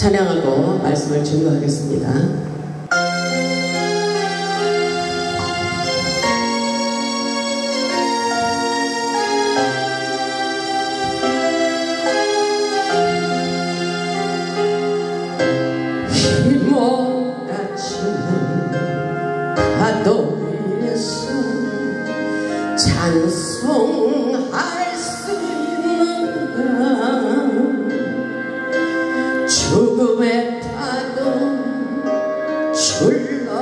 찬양하고 말씀을 증거하겠습니다. 파도 위에서 찬송할 수 있는가. 죽음의 파도 출렁거려도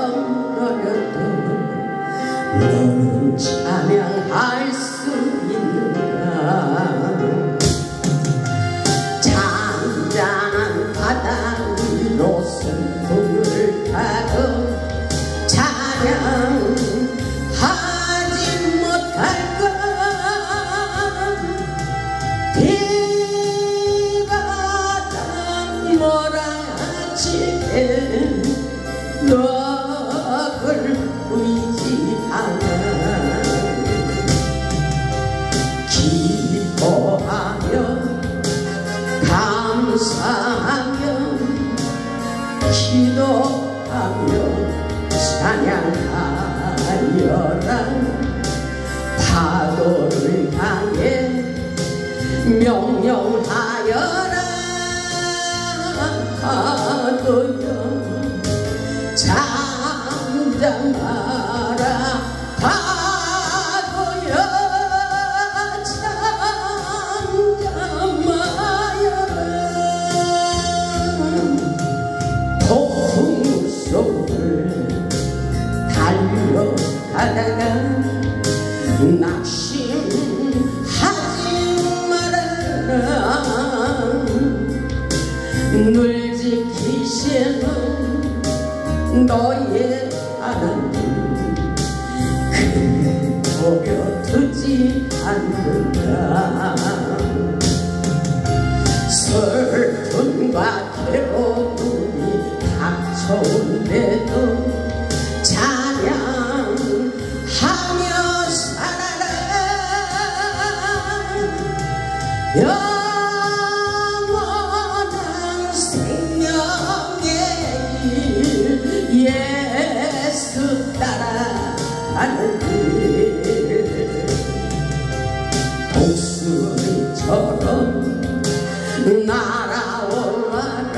너는 찬양할 수 있는가. 잔잔한 바다 위로 순풍을 타도 찬양하지 못할까. 비바람 몰아치게 너를 보이지 않아. 기뻐하며 감사하며 기도하며 찬양하여라. 파도를 향해 명령하여라. 파도여 잠잠하라. 파도여 잠잠하여라. 폭풍 속을 달려가다가 낙심하지 말아라. 늘 지키시는 너의 하나님 그를 버려두지 않는다. 슬픔과 괴로움이 닥쳐온데도 찬양하며 살아라. 영원한 생명의 길 예수 따라가는 길. 독수리처럼 날아올라라.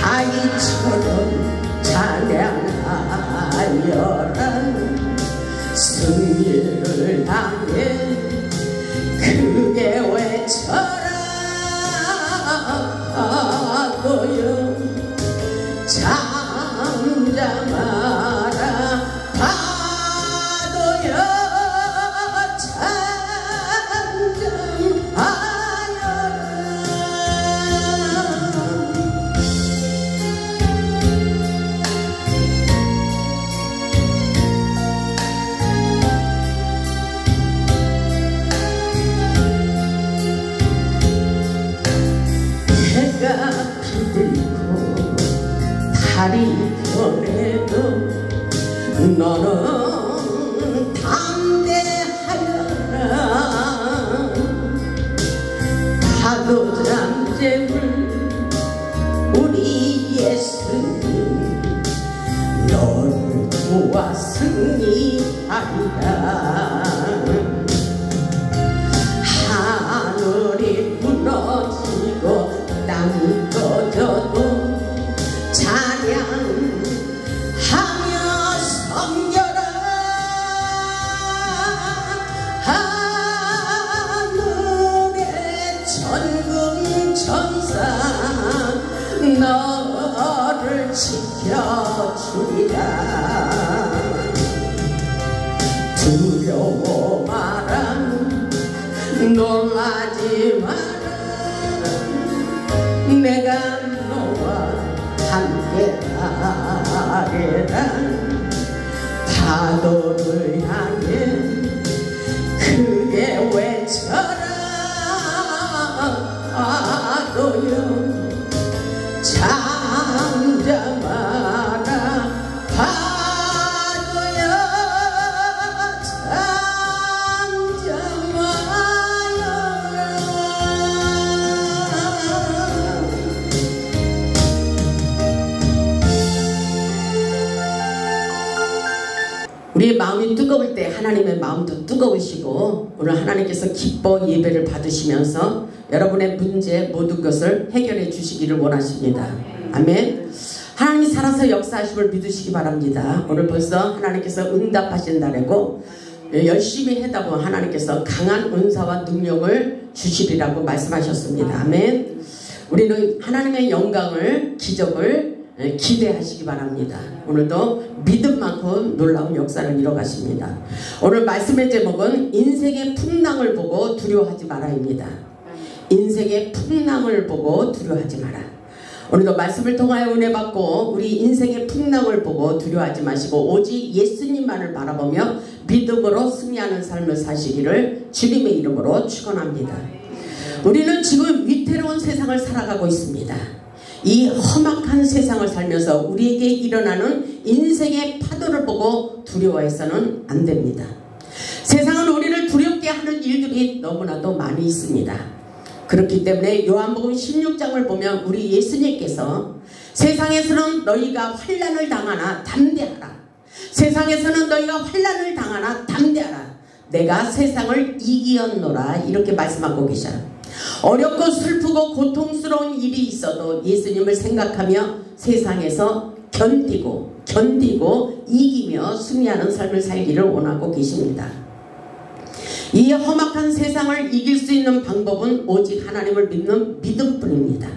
다이처럼 찬양하여라. 승리를 향해 크게 외쳐라. 파도여 잠잠하라. 파도여 해가 비들고 달이 변해도 너는 담대하여라. 파도 잠재울 우리 예수님 너를 도와 승리하리라. 하늘이 무너지고 땅이 꺼져도 찬양하며 섬겨라. 하늘의 천군 천사 너를 지켜주리라. 두려워 마라. 놀라지 마라. 내가 너와 함께 하리라. 파도를 향해 크게 외쳐라. 파도여 잠잠하라. 파도여 잠잠하여라. 하나님의 마음도 뜨거우시고 오늘 하나님께서 기뻐 예배를 받으시면서 여러분의 문제 모든 것을 해결해 주시기를 원하십니다. 아멘. 하나님이 살아서 역사하심을 믿으시기 바랍니다. 오늘 벌써 하나님께서 응답하신다고 열심히 하다 보면 하나님께서 강한 은사와 능력을 주시리라고 말씀하셨습니다. 아멘. 우리는 하나님의 영광을, 기적을 기대하시기 바랍니다. 오늘도 믿음만큼 놀라운 역사를 이뤄가십니다. 오늘 말씀의 제목은 인생의 풍랑을 보고 두려워하지 마라입니다. 인생의 풍랑을 보고 두려워하지 마라. 오늘도 말씀을 통하여 은혜 받고 우리 인생의 풍랑을 보고 두려워하지 마시고 오직 예수님만을 바라보며 믿음으로 승리하는 삶을 사시기를 주님의 이름으로 축원합니다. 우리는 지금 위태로운 세상을 살아가고 있습니다. 이 험악한 세상을 살면서 우리에게 일어나는 인생의 파도를 보고 두려워해서는 안 됩니다. 세상은 우리를 두렵게 하는 일들이 너무나도 많이 있습니다. 그렇기 때문에 요한복음 16장을 보면 우리 예수님께서 세상에서는 너희가 환난을 당하나 담대하라. 세상에서는 너희가 환난을 당하나 담대하라. 내가 세상을 이기었노라. 이렇게 말씀하고 계셔요. 어렵고 슬프고 고통스러운 일이 있어도 예수님을 생각하며 세상에서 견디고 이기며 승리하는 삶을 살기를 원하고 계십니다. 이 험악한 세상을 이길 수 있는 방법은 오직 하나님을 믿는 믿음뿐입니다.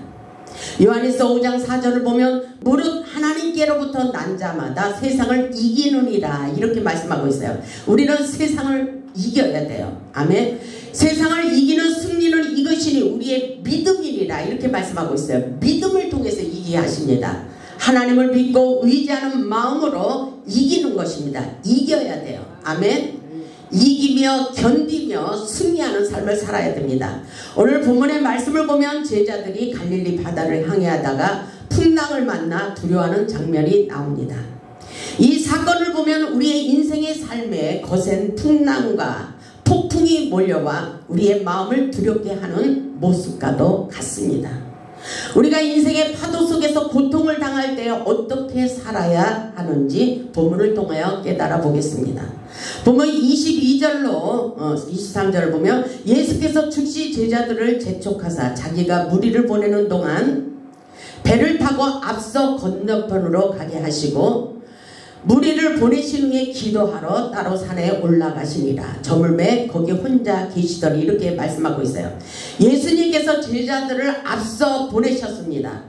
요한일서 5장 4절을 보면 무릇 하나님께로부터 난 자마다 세상을 이기느니라 이렇게 말씀하고 있어요. 우리는 세상을 이겨야 돼요. 아멘. 세상을 이기는 승리는 이것이니 우리의 믿음이니라 이렇게 말씀하고 있어요. 믿음을 통해서 이기게 하십니다. 하나님을 믿고 의지하는 마음으로 이기는 것입니다. 이겨야 돼요. 아멘. 이기며 견디며 승리하는 삶을 살아야 됩니다. 오늘 본문의 말씀을 보면 제자들이 갈릴리 바다를 항해하다가 풍랑을 만나 두려워하는 장면이 나옵니다. 이 사건을 보면 우리의 인생의 삶에 거센 풍랑과 폭풍이 몰려와 우리의 마음을 두렵게 하는 모습과도 같습니다. 우리가 인생의 파도 속에서 고통을 당할 때 어떻게 살아야 하는지 본문을 통하여 깨달아 보겠습니다. 본문 22절로 23절을 보면 예수께서 즉시 제자들을 재촉하사 자기가 무리를 보내는 동안 배를 타고 앞서 건너편으로 가게 하시고 무리를 보내신 후에 기도하러 따로 산에 올라가시니라. 저물매 거기 혼자 계시더니 이렇게 말씀하고 있어요. 예수님께서 제자들을 앞서 보내셨습니다.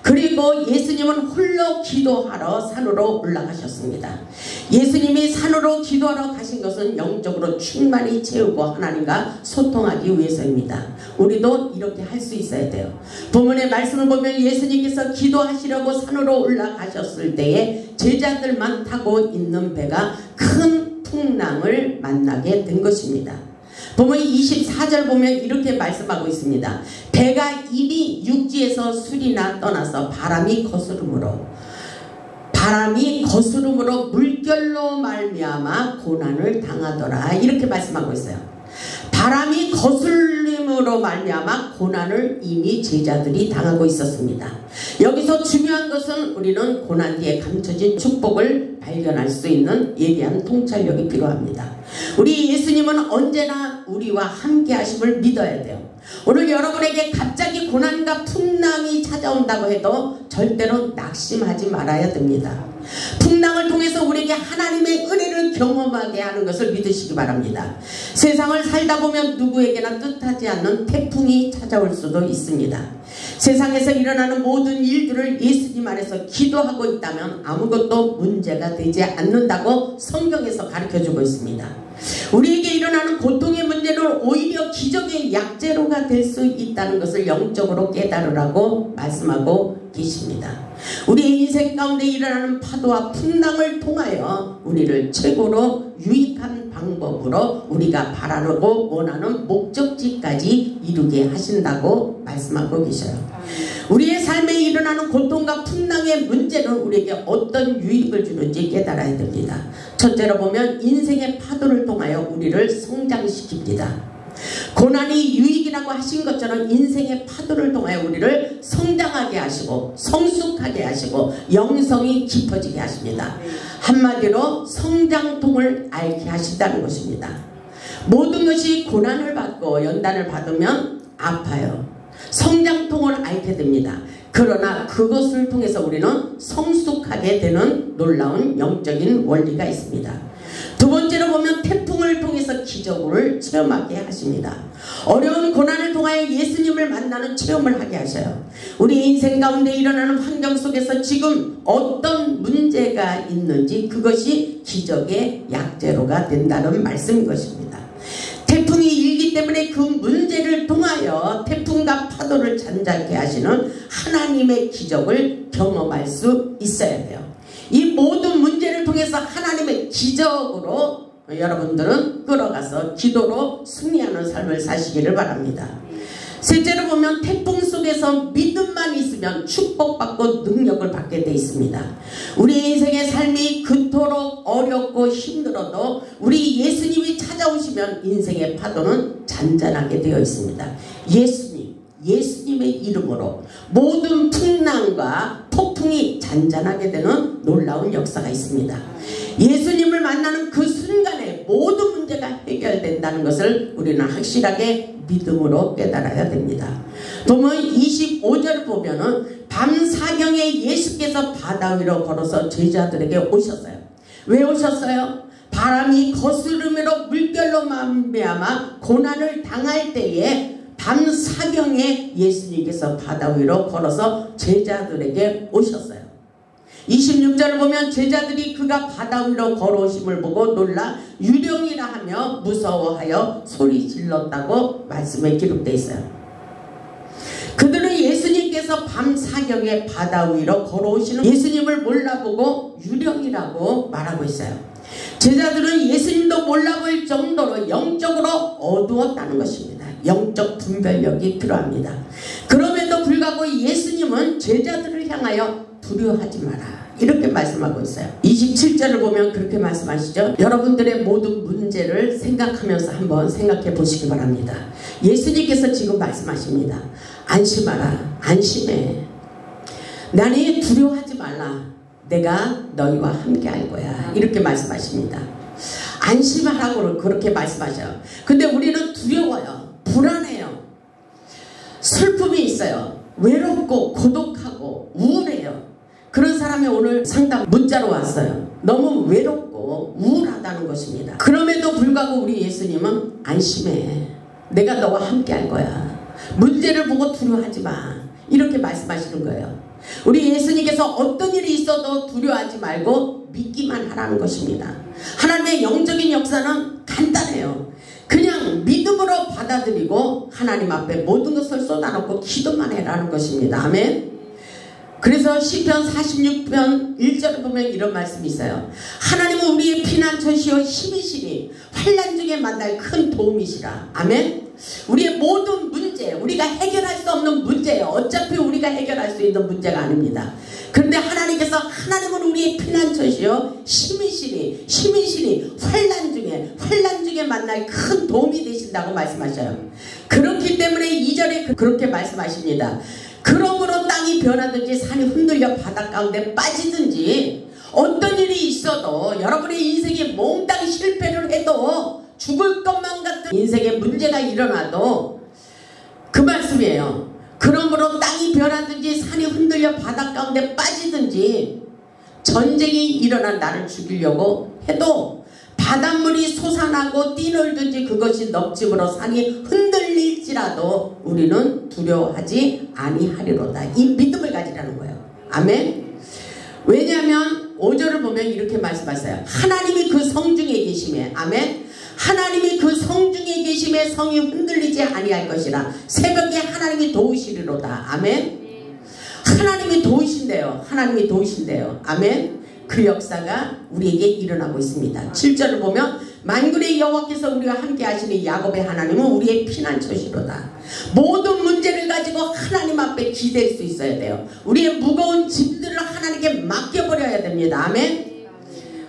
그리고 예수님은 홀로 기도하러 산으로 올라가셨습니다. 예수님이 산으로 기도하러 가신 것은 영적으로 충만히 채우고 하나님과 소통하기 위해서입니다. 우리도 이렇게 할 수 있어야 돼요. 본문의 말씀을 보면 예수님께서 기도하시려고 산으로 올라가셨을 때에 제자들만 타고 있는 배가 큰 풍랑을 만나게 된 것입니다. 본문 24절 보면 이렇게 말씀하고 있습니다. 배가 이미 육지에서 술이나 떠나서 바람이 거스름으로 물결로 말미암아 고난을 당하더라. 이렇게 말씀하고 있어요. 바람이 거슬림으로 말미암아 고난을 이미 제자들이 당하고 있었습니다. 여기서 중요한 것은 우리는 고난 뒤에 감춰진 축복을 발견할 수 있는 예리한 통찰력이 필요합니다. 우리 예수님은 언제나 우리와 함께 하심을 믿어야 돼요. 오늘 여러분에게 갑자기 고난과 풍랑이 찾아온다고 해도 절대로 낙심하지 말아야 됩니다. 풍랑을 통해서 우리에게 하나님의 은혜를 경험하게 하는 것을 믿으시기 바랍니다. 세상을 살다 보면 누구에게나 뜻하지 않는 태풍이 찾아올 수도 있습니다. 세상에서 일어나는 모든 일들을 예수님 안에서 기도하고 있다면 아무것도 문제가 되지 않는다고 성경에서 가르쳐주고 있습니다. 우리에게 일어나는 고통의 문제는 오히려 기적의 약재로가 될 수 있다는 것을 영적으로 깨달으라고 말씀하고 계십니다. 우리의 인생 가운데 일어나는 파도와 풍랑을 통하여 우리를 최고로 유익한 방법으로 우리가 바라고 원하는 목적지까지 이루게 하신다고 말씀하고 계셔요. 우리의 삶에 일어나는 고통과 풍랑의 문제는 우리에게 어떤 유익을 주는지 깨달아야 됩니다. 첫째로 보면 인생의 파도를 통하여 우리를 성장시킵니다. 고난이 유익이라고 하신 것처럼 인생의 파도를 통하여 우리를 성장하게 하시고 성숙하게 하시고 영성이 깊어지게 하십니다. 한마디로 성장통을 앓게 하신다는 것입니다. 모든 것이 고난을 받고 연단을 받으면 아파요. 성장통을 앓게 됩니다. 그러나 그것을 통해서 우리는 성숙하게 되는 놀라운 영적인 원리가 있습니다. 두 번째로 보면 태풍을 통해서 기적을 체험하게 하십니다. 어려운 고난을 통하여 예수님을 만나는 체험을 하게 하셔요. 우리 인생 가운데 일어나는 환경 속에서 지금 어떤 문제가 있는지 그것이 기적의 약재로가 된다는 말씀인 것입니다. 태풍이 일기 때문에 그 문제를 통하여 태풍과 파도를 잠잠케 하시는 하나님의 기적을 경험할 수 있어야 돼요. 이 모든 문제를 통해서 하나님의 기적으로 여러분들은 끌어가서 기도로 승리하는 삶을 사시기를 바랍니다. 셋째로 보면 태풍 속에서 믿음만 있으면 축복받고 능력을 받게 돼 있습니다. 우리 인생의 삶이 그토록 어렵고 힘들어도 우리 예수님이 찾아오시면 인생의 파도는 잔잔하게 되어 있습니다. 예수님의 이름으로 모든 풍랑과 폭풍이 잔잔하게 되는 놀라운 역사가 있습니다. 예수님을 만나는 그 순간에 모든 문제가 해결된다는 것을 우리는 확실하게 믿음으로 깨달아야 됩니다. 보면 25절 보면은 밤사경에 예수께서 바다 위로 걸어서 제자들에게 오셨어요. 왜 오셨어요? 바람이 거스름으로 물결로 말미암아 고난을 당할 때에 밤사경에 예수님께서 바다 위로 걸어서 제자들에게 오셨어요. 26절을 보면 제자들이 그가 바다 위로 걸어오심을 보고 놀라 유령이라 하며 무서워하여 소리 질렀다고 말씀에 기록되어 있어요. 그들은 예수님께서 밤사경에 바다 위로 걸어오시는 예수님을 몰라보고 유령이라고 말하고 있어요. 제자들은 예수님도 몰라볼 정도로 영적으로 어두웠다는 것입니다. 영적 분별력이 필요합니다. 그럼에도 불구하고 예수님은 제자들을 향하여 두려워하지 마라 이렇게 말씀하고 있어요. 27절을 보면 그렇게 말씀하시죠. 여러분들의 모든 문제를 생각하면서 한번 생각해 보시기 바랍니다. 예수님께서 지금 말씀하십니다. 안심하라. 안심해. 나니 두려워하지 말라. 내가 너희와 함께 할 거야. 이렇게 말씀하십니다. 안심하라고 그렇게 말씀하셔요. 근데 우리는 두려워요. 불안해요. 슬픔이 있어요. 외롭고 고독하고 우울해요. 그런 사람이 오늘 상담 문자로 왔어요. 너무 외롭고 우울하다는 것입니다. 그럼에도 불구하고 우리 예수님은 안심해. 내가 너와 함께 할 거야. 문제를 보고 두려워하지 마. 이렇게 말씀하시는 거예요. 우리 예수님께서 어떤 일이 있어도 두려워하지 말고 믿기만 하라는 것입니다. 하나님의 영적인 역사는 간단해요. 그냥 믿음으로 받아들이고 하나님 앞에 모든 것을 쏟아놓고 기도만 해라는 것입니다. 아멘. 그래서 시편 46편 1절을 보면 이런 말씀이 있어요. 하나님은 우리의 피난처시요 힘이시니 환난 중에 만날 큰 도움이시라. 아멘. 우리의 모든 문제, 우리가 해결할 수 없는 문제예요. 어차피 우리가 해결할 수 있는 문제가 아닙니다. 그런데 하나님은 우리의 피난처시요 힘이시니 환난 중에 만날 큰 도움이 되신다고 말씀하셔요. 그렇기 때문에 2절에 그렇게 말씀하십니다. 그러므로 땅이 변하든지 산이 흔들려 바다 가운데 빠지든지 어떤 일이 있어도 여러분의 인생이 몽땅 실패를 해도 죽을 것만 같은 인생에 문제가 일어나도 그 말씀이에요. 그러므로 땅이 변하든지 산이 흔들려 바다 가운데 빠지든지 전쟁이 일어나 나를 죽이려고 해도 바닷물이 솟아나고 뛰놀든지 그것이 넙짐으로 산이 흔들릴지라도 우리는 두려워하지 아니하리로다. 이 믿음을 가지라는 거예요. 아멘. 왜냐하면 5절을 보면 이렇게 말씀하세요. 하나님이 그 성중에 계심에 아멘. 하나님이 그 성중에 계심에 성이 흔들리지 아니할 것이라. 새벽에 하나님이 도우시리로다. 아멘. 하나님이 도우신대요. 하나님이 도우신대요. 아멘. 그 역사가 우리에게 일어나고 있습니다. 7절을 보면 만군의 여호와께서 우리와 함께 하시니 야곱의 하나님은 우리의 피난처시로다. 모든 문제를 가지고 하나님 앞에 기댈 수 있어야 돼요. 우리의 무거운 짐들을 하나님께 맡겨버려야 됩니다. 아멘.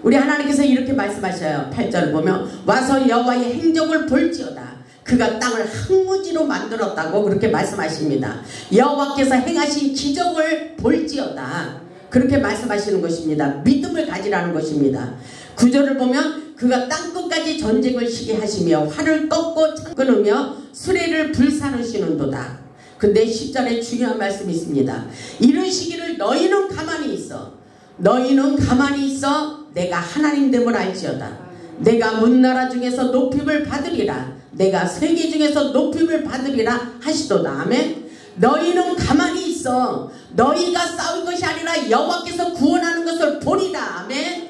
우리 하나님께서 이렇게 말씀하셔요. 8절을 보면 와서 여호와의 행적을 볼지어다. 그가 땅을 황무지로 만들었다고 그렇게 말씀하십니다. 여호와께서 행하신 기적을 볼지어다 그렇게 말씀하시는 것입니다. 믿음을 가지라는 것입니다. 구절을 보면 그가 땅끝까지 전쟁을 시게 하시며 활을 꺾고 창 끊으며 수레를 불사르시는도다. 근데 10절에 중요한 말씀이 있습니다. 이르시기를 너희는 가만히 있어. 너희는 가만히 있어 내가 하나님됨을 알지어다. 내가 문나라 중에서 높임을 받으리라. 내가 세계 중에서 높임을 받으리라 하시도다. 아멘. 너희는 가만히 있어. 너희가 싸울 것이 아니라 여호와께서 구원하는 것을 보리라. 아멘.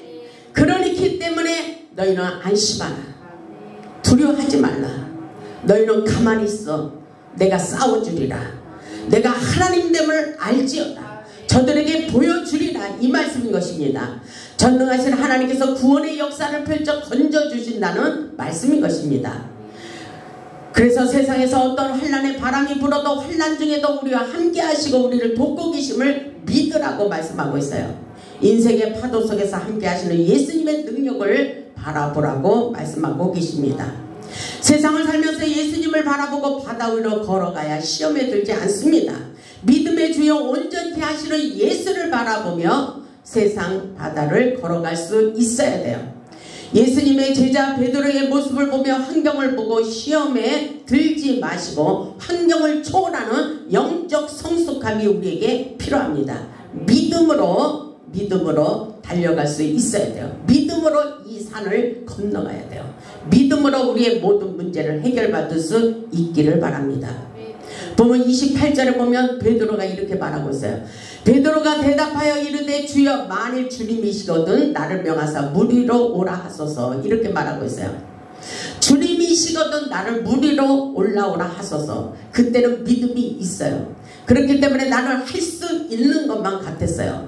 그러기 때문에 너희는 안심하라. 두려워하지 말라. 너희는 가만히 있어. 내가 싸워주리라. 내가 하나님됨을 알지어다. 저들에게 보여주리라. 이 말씀인 것입니다. 전능하신 하나님께서 구원의 역사를 펼쳐 건져주신다는 말씀인 것입니다. 그래서 세상에서 어떤 환난의 바람이 불어도 환난 중에도 우리와 함께 하시고 우리를 돕고 계심을 믿으라고 말씀하고 있어요. 인생의 파도 속에서 함께 하시는 예수님의 능력을 바라보라고 말씀하고 계십니다. 세상을 살면서 예수님을 바라보고 바다 위로 걸어가야 시험에 들지 않습니다. 믿음의 주여 온전히 하시는 예수를 바라보며 세상 바다를 걸어갈 수 있어야 돼요. 예수님의 제자 베드로의 모습을 보며 환경을 보고 시험에 들지 마시고 환경을 초월하는 영적 성숙함이 우리에게 필요합니다. 믿음으로 달려갈 수 있어야 돼요. 믿음으로 이 산을 건너가야 돼요. 믿음으로 우리의 모든 문제를 해결받을 수 있기를 바랍니다. 보면 28절에 보면 베드로가 이렇게 말하고 있어요. 베드로가 대답하여 이르되 주여 만일 주님이시거든 나를 명하사 물 위로 오라 하소서. 이렇게 말하고 있어요. 주님이시거든 나를 물 위로 올라오라 하소서. 그때는 믿음이 있어요. 그렇기 때문에 나는 할 수 있는 것만 같았어요.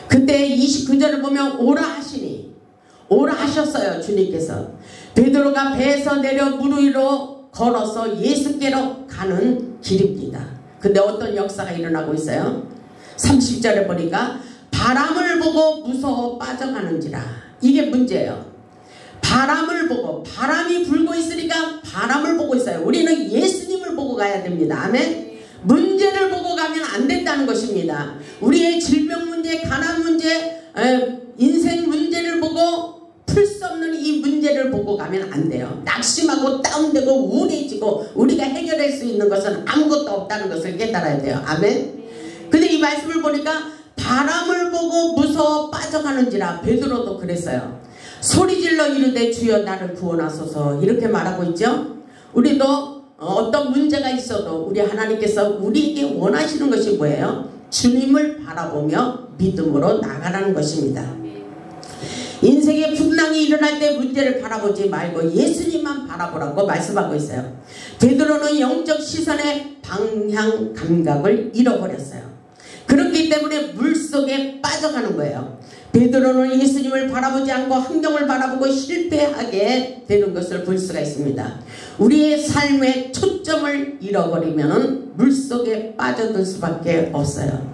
그때 29절을 보면 오라 하시니 오라 하셨어요. 주님께서 베드로가 배에서 내려 물 위로 걸어서 예수께로 가는 길입니다. 근데 어떤 역사가 일어나고 있어요. 30절에 보니까 바람을 보고 무서워 빠져가는지라. 이게 문제예요. 바람을 보고 바람이 불고 있으니까 바람을 보고 있어요. 우리는 예수님을 보고 가야 됩니다. 아멘. 문제를 보고 가면 안 된다는 것입니다. 우리의 질병 문제, 가난 문제, 인생 문제를 보고 풀 수 없는 이 문제를 보고 가면 안 돼요. 낙심하고 다운되고 우울해지고 우리가 해결할 수 있는 것은 아무것도 없다는 것을 깨달아야 돼요. 아멘. 근데 이 말씀을 보니까 바람을 보고 무서워 빠져가는지라. 베드로도 그랬어요. 소리질러 이르되 주여 나를 구원하소서. 이렇게 말하고 있죠. 우리도 어떤 문제가 있어도 우리 하나님께서 우리에게 원하시는 것이 뭐예요? 주님을 바라보며 믿음으로 나가라는 것입니다. 인생의 풍랑이 일어날 때 문제를 바라보지 말고 예수님만 바라보라고 말씀하고 있어요. 베드로는 영적 시선의 방향 감각을 잃어버렸어요. 그렇기 때문에 물속에 빠져가는 거예요. 베드로는 예수님을 바라보지 않고 환경을 바라보고 실패하게 되는 것을 볼 수가 있습니다. 우리의 삶의 초점을 잃어버리면 물속에 빠져들 수밖에 없어요.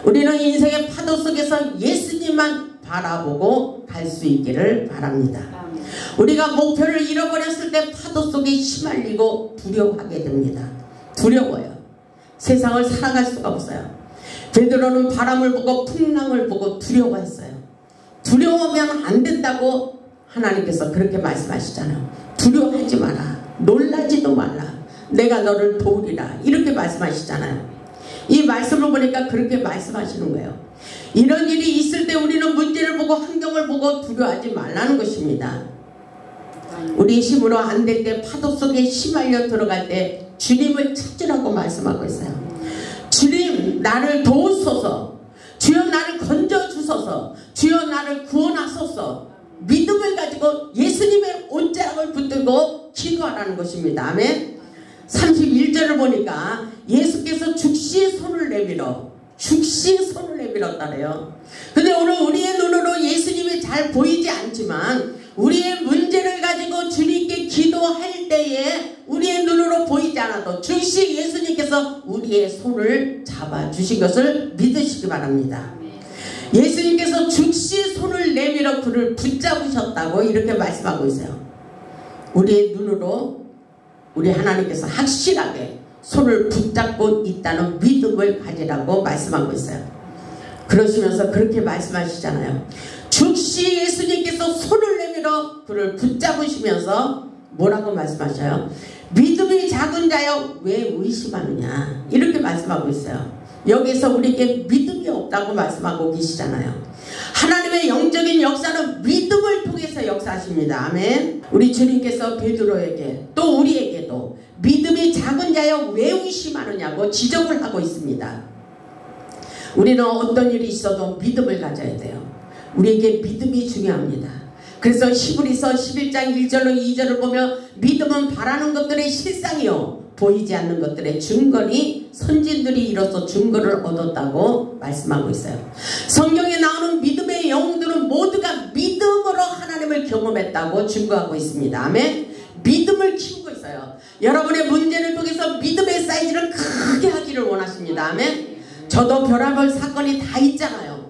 우리는 인생의 파도 속에서 예수님만 바라보고 갈 수 있기를 바랍니다. 우리가 목표를 잃어버렸을 때 파도 속에 휘말리고 두려워하게 됩니다. 두려워요. 세상을 살아갈 수가 없어요. 베드로는 바람을 보고 풍랑을 보고 두려워했어요. 두려워하면 안 된다고 하나님께서 그렇게 말씀하시잖아요. 두려워하지 마라. 놀라지도 말라. 내가 너를 도우리라. 이렇게 말씀하시잖아요. 이 말씀을 보니까 그렇게 말씀하시는 거예요. 이런 일이 있을 때 우리는 문제를 보고 환경을 보고 두려워하지 말라는 것입니다. 우리 힘으로 안 될 때 파도 속에 휘말려 들어갈 때 주님을 찾으라고 말씀하고 있어요. 주님 나를 도우소서. 주여 나를 건져주소서. 주여 나를 구원하소서. 믿음을 가지고 예수님의 옷자락을 붙들고 기도하라는 것입니다. 아멘. 31절을 보니까 예수께서 즉시 손을 내밀었다래요. 근데 오늘 우리의 눈으로 예수님이 잘 보이지 않지만 우리의 문제를 가지고 주님께 기도할 때에 우리의 눈으로 보이지 않아도 즉시 예수님께서 우리의 손을 잡아주신 것을 믿으시기 바랍니다. 예수님께서 즉시 손을 내밀어 그를 붙잡으셨다고 이렇게 말씀하고 있어요. 우리의 눈으로 우리 하나님께서 확실하게 손을 붙잡고 있다는 믿음을 가지라고 말씀하고 있어요. 그러시면서 그렇게 말씀하시잖아요. 즉시 예수님께서 손을 내밀어 그를 붙잡으시면서 뭐라고 말씀하셔요? 믿음이 작은 자여 왜 의심하느냐, 이렇게 말씀하고 있어요. 여기서 우리에게 믿음이 없다고 말씀하고 계시잖아요. 하나님의 영적인 역사는 믿음을 통해서 역사하십니다. 아멘. 우리 주님께서 베드로에게 또 우리에게도 믿음이 작은 자여 왜 의심하느냐고 지적을 하고 있습니다. 우리는 어떤 일이 있어도 믿음을 가져야 돼요. 우리에게 믿음이 중요합니다. 그래서 히브리서 11장 1절로 2절을 보면 믿음은 바라는 것들의 실상이요 보이지 않는 것들의 증거니 선진들이 이로써 증거를 얻었다고 말씀하고 있어요. 성경에 나오는 믿음의 영웅들은 모두가 믿음으로 하나님을 경험했다고 증거하고 있습니다. 아멘. 믿음을 키우고 있어요. 여러분의 문제를 통해서 믿음의 사이즈를 크게 하기를 원하십니다. 아멘. 저도 별의별 사건이 다 있잖아요.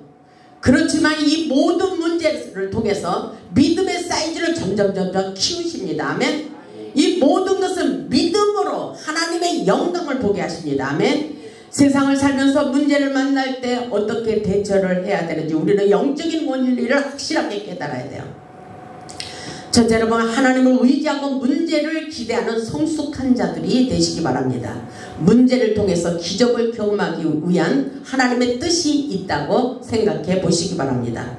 그렇지만 이 모든 문제를 통해서 믿음의 사이즈를 점점 키우십니다. 아멘. 이 모든 것은 믿음으로 하나님의 영광을 보게 하십니다. 아멘. 세상을 살면서 문제를 만날 때 어떻게 대처를 해야 되는지 우리는 영적인 원리를 확실하게 깨달아야 돼요. 첫째로 보면 하나님을 의지하고 문제를 기대하는 성숙한 자들이 되시기 바랍니다. 문제를 통해서 기적을 경험하기 위한 하나님의 뜻이 있다고 생각해 보시기 바랍니다.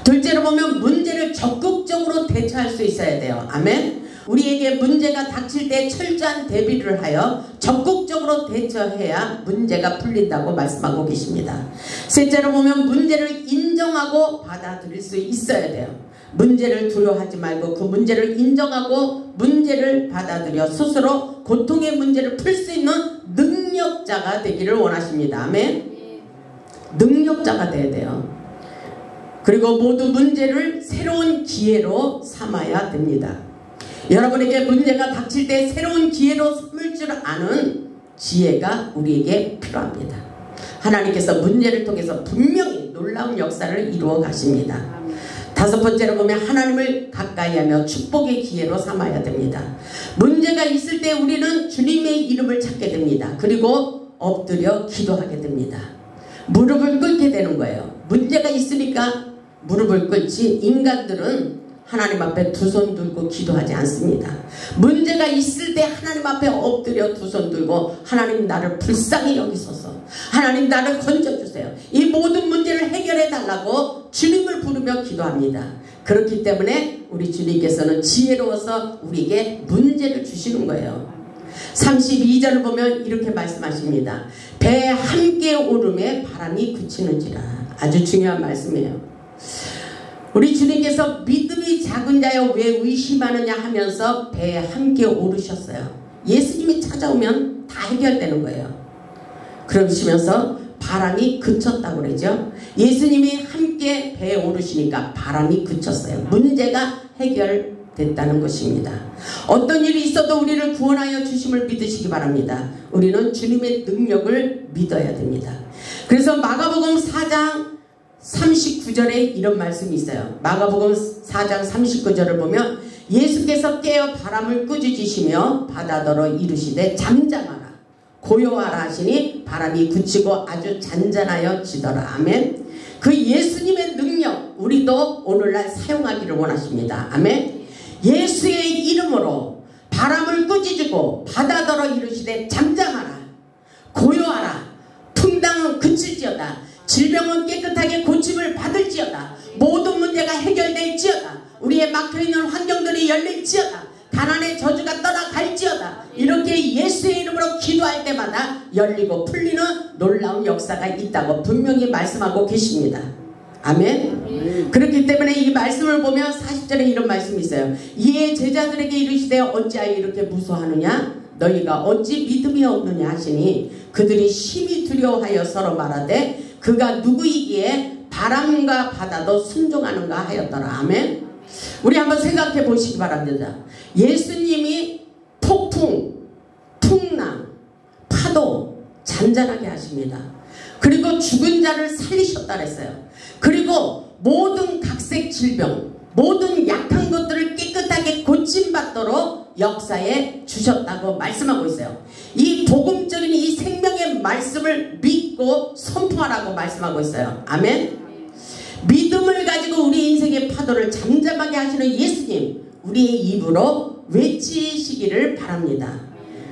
둘째로 보면 문제를 적극적으로 대처할 수 있어야 돼요. 아멘. 우리에게 문제가 닥칠 때 철저한 대비를 하여 적극적으로 대처해야 문제가 풀린다고 말씀하고 계십니다. 셋째로 보면 문제를 인정하고 받아들일 수 있어야 돼요. 문제를 두려워하지 말고 그 문제를 인정하고 문제를 받아들여 스스로 고통의 문제를 풀 수 있는 능력자가 되기를 원하십니다. 아멘. 능력자가 돼야 돼요. 그리고 모두 문제를 새로운 기회로 삼아야 됩니다. 여러분에게 문제가 닥칠 때 새로운 기회로 삼을 줄 아는 지혜가 우리에게 필요합니다. 하나님께서 문제를 통해서 분명히 놀라운 역사를 이루어 가십니다. 다섯 번째로 보면 하나님을 가까이하며 축복의 기회로 삼아야 됩니다. 문제가 있을 때 우리는 주님의 이름을 찾게 됩니다. 그리고 엎드려 기도하게 됩니다. 무릎을 꿇게 되는 거예요. 문제가 있으니까 무릎을 꿇지 인간들은 하나님 앞에 두 손 들고 기도하지 않습니다. 문제가 있을 때 하나님 앞에 엎드려 두 손 들고 하나님 나를 불쌍히 여기소서, 하나님 나를 건져주세요, 이 모든 문제를 해결해 달라고 주님을 부르며 기도합니다. 그렇기 때문에 우리 주님께서는 지혜로워서 우리에게 문제를 주시는 거예요. 32절을 보면 이렇게 말씀하십니다. 배 함께 오름에 바람이 그치는지라. 아주 중요한 말씀이에요. 우리 주님께서 믿음이 작은 자여 왜 의심하느냐 하면서 배에 함께 오르셨어요. 예수님이 찾아오면 다 해결되는 거예요. 그러시면서 바람이 그쳤다고 그러죠. 예수님이 함께 배에 오르시니까 바람이 그쳤어요. 문제가 해결됐다는 것입니다. 어떤 일이 있어도 우리를 구원하여 주심을 믿으시기 바랍니다. 우리는 주님의 능력을 믿어야 됩니다. 그래서 마가복음 4장 39절에 이런 말씀이 있어요. 마가복음 4장 39절을 보면 예수께서 깨어 바람을 꾸짖으시며 바다더러 이르시되 잠잠하라 고요하라 하시니 바람이 그치고 아주 잔잔하여 지더라. 아멘. 그 예수님의 능력 우리도 오늘날 사용하기를 원하십니다. 아멘. 예수의 이름으로 바람을 꾸짖고 바다더러 이르시되 잠잠하라 고요하라 풍랑은 그칠지어다 질병은 깨끗하게 고침을 받을지어다 모든 문제가 해결될지어다 우리의 막혀있는 환경들이 열릴지어다 가난의 저주가 떠나갈지어다 이렇게 예수의 이름으로 기도할 때마다 열리고 풀리는 놀라운 역사가 있다고 분명히 말씀하고 계십니다. 아멘. 그렇기 때문에 이 말씀을 보면 40절에 이런 말씀이 있어요. 이에 제자들에게 이르시되 어찌하여 이렇게 무서워하느냐 너희가 어찌 믿음이 없느냐 하시니 그들이 심히 두려워하여 서로 말하되 그가 누구이기에 바람과 바다도 순종하는가 하였더라. 아멘. 우리 한번 생각해 보시기 바랍니다. 예수님이 폭풍, 풍랑, 파도 잔잔하게 하십니다. 그리고 죽은 자를 살리셨다 그랬어요. 그리고 모든 각색 질병, 모든 약한 것들을 깨끗하게 고치 고침받도록 역사에 주셨다고 말씀하고 있어요. 이 복음적인 이 생명의 말씀을 믿고 선포하라고 말씀하고 있어요. 아멘. 믿음을 가지고 우리 인생의 파도를 잠잠하게 하시는 예수님, 우리의 입으로 외치시기를 바랍니다.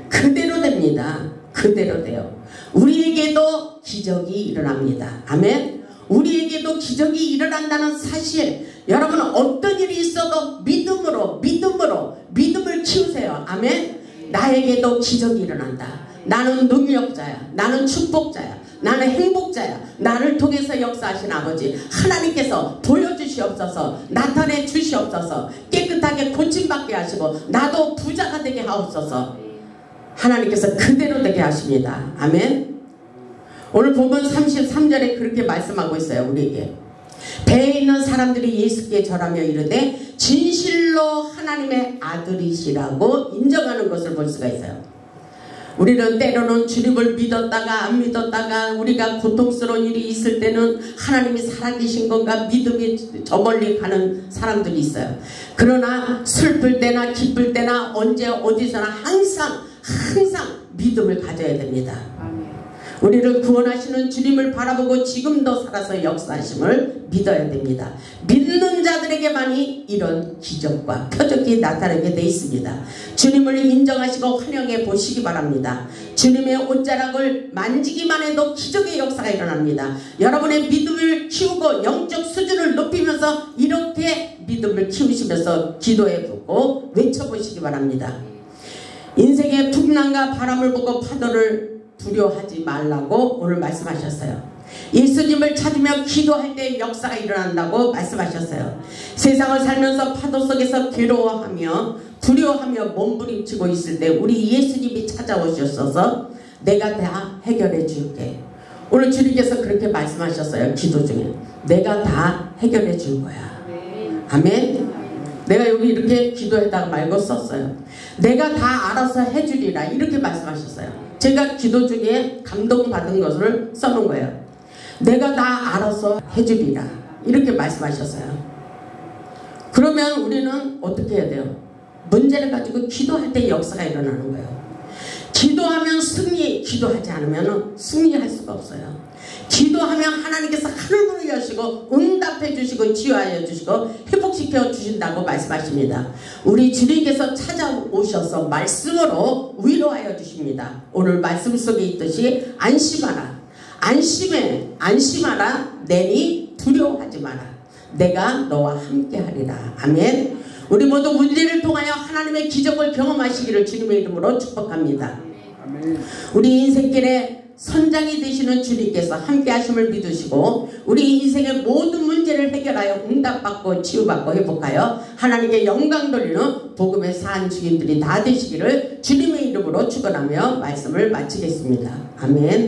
그대로 됩니다. 그대로 돼요. 우리에게도 기적이 일어납니다. 아멘. 우리에게도 기적이 일어난다는 사실, 여러분 어떤 일이 있어도 믿음으로 믿음을 키우세요. 아멘. 나에게도 기적이 일어난다. 나는 능력자야. 나는 축복자야. 나는 행복자야. 나를 통해서 역사하신 아버지 하나님께서 보여주시옵소서. 나타내 주시옵소서. 깨끗하게 고침받게 하시고 나도 부자가 되게 하옵소서. 하나님께서 그대로 되게 하십니다. 아멘. 오늘 본문 33절에 그렇게 말씀하고 있어요. 우리에게 배에 있는 사람들이 예수께 절하며 이르되 진실로 하나님의 아들이시라고 인정하는 것을 볼 수가 있어요. 우리는 때로는 주님을 믿었다가 안 믿었다가 우리가 고통스러운 일이 있을 때는 하나님이 살아계신 건가 믿음이 저 멀리 가는 사람들이 있어요. 그러나 슬플 때나 기쁠 때나 언제 어디서나 항상 믿음을 가져야 됩니다. 우리를 구원하시는 주님을 바라보고 지금도 살아서 역사하심을 믿어야 됩니다. 믿는 자들에게만이 이런 기적과 표적이 나타나게 돼 있습니다. 주님을 인정하시고 환영해 보시기 바랍니다. 주님의 옷자락을 만지기만 해도 기적의 역사가 일어납니다. 여러분의 믿음을 키우고 영적 수준을 높이면서 이렇게 믿음을 키우시면서 기도해 보고 외쳐보시기 바랍니다. 인생의 풍랑과 바람을 보고 파도를 두려워하지 말라고 오늘 말씀하셨어요. 예수님을 찾으며 기도할 때 역사가 일어난다고 말씀하셨어요. 세상을 살면서 파도 속에서 괴로워하며 두려워하며 몸부림치고 있을 때 우리 예수님이 찾아오셨어서 내가 다 해결해 줄게. 오늘 주님께서 그렇게 말씀하셨어요. 기도 중에 내가 다 해결해 줄 거야. 아멘. 내가 여기 이렇게 기도에다가 말고 썼어요. 내가 다 알아서 해주리라 이렇게 말씀하셨어요. 제가 기도 중에 감동받은 것을 써놓은 거예요. 내가 다 알아서 해주리라 이렇게 말씀하셨어요. 그러면 우리는 어떻게 해야 돼요? 문제를 가지고 기도할 때 역사가 일어나는 거예요. 기도하면 승리, 기도하지 않으면 승리할 수가 없어요. 기도하면 하나님께서 하늘문을 여시고 응답해 주시고 치유하여 주시고 회복시켜 주신다고 말씀하십니다. 우리 주님께서 찾아오셔서 말씀으로 위로하여 주십니다. 오늘 말씀 속에 있듯이 안심하라. 안심하라. 내니 두려워하지 마라. 내가 너와 함께하리라. 아멘. 우리 모두 문제를 통하여 하나님의 기적을 경험하시기를 주님의 이름으로 축복합니다. 우리 인생길에 선장이 되시는 주님께서 함께 하심을 믿으시고 우리 인생의 모든 문제를 해결하여 응답받고 치유받고 회복하여 하나님께 영광 돌리는 복음의 산 주인들이 다 되시기를 주님의 이름으로 축원하며 말씀을 마치겠습니다. 아멘.